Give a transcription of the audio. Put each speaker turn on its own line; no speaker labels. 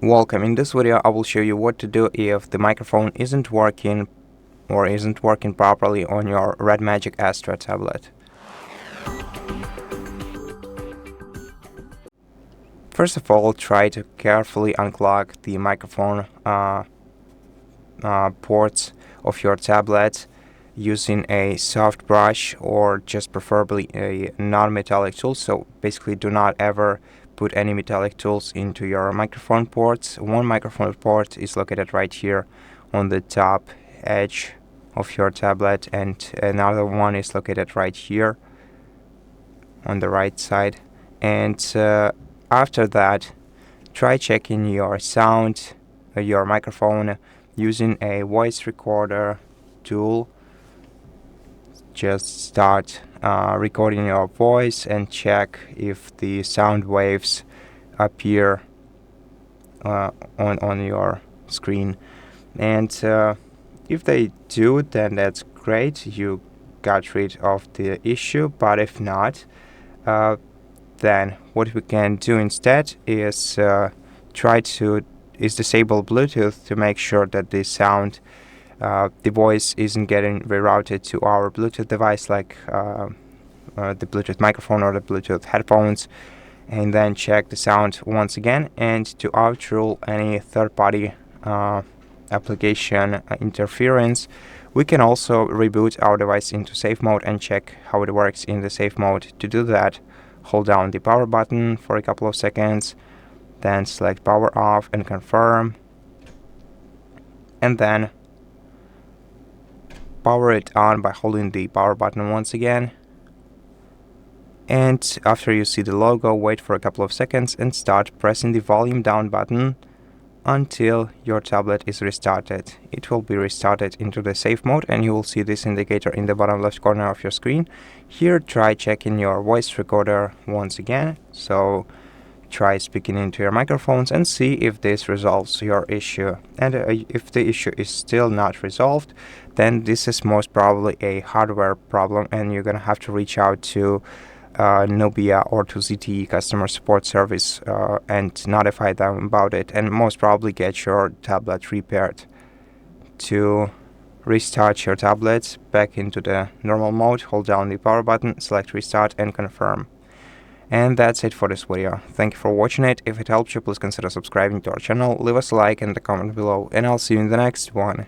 Welcome. In this video I will show you what to do if the microphone isn't working properly on your Red Magic Astra tablet. First of all, try to carefully unclog the microphone ports of your tablet using a soft brush or just preferably a non-metallic tool. So basically do not ever put any metallic tools into your microphone ports. One microphone port is located right here on the top edge of your tablet, and another one is located right here on the right side. And after that, try checking your sound, your microphone, using a voice recorder tool. Just start recording your voice and check if the sound waves appear on your screen. And if they do, then that's great, you got rid of the issue. But if not, then what we can do instead is disable Bluetooth to make sure that the sound, the voice isn't getting rerouted to our Bluetooth device, like the Bluetooth microphone or the Bluetooth headphones, and then check the sound once again. And to outrule any third-party application interference, we can also reboot our device into safe mode and check how it works in the safe mode. To do that, hold down the power button for a couple of seconds, then select power off and confirm, and then power it on by holding the power button once again. And after you see the logo, wait for a couple of seconds and start pressing the volume down button until your tablet is restarted. It will be restarted into the safe mode, and you will see this indicator in the bottom left corner of your screen. Here, try checking your voice recorder once again. So try speaking into your microphones and see if this resolves your issue. And if the issue is still not resolved, then this is most probably a hardware problem, and you're gonna have to reach out to NUBIA or to ZTE customer support service and notify them about it, and most probably get your tablet repaired. To restart your tablet back into the normal mode, hold down the power button, select restart and confirm. And that's it for this video. Thank you for watching it. If it helped you, please consider subscribing to our channel, leave us a like and a comment below, and I'll see you in the next one.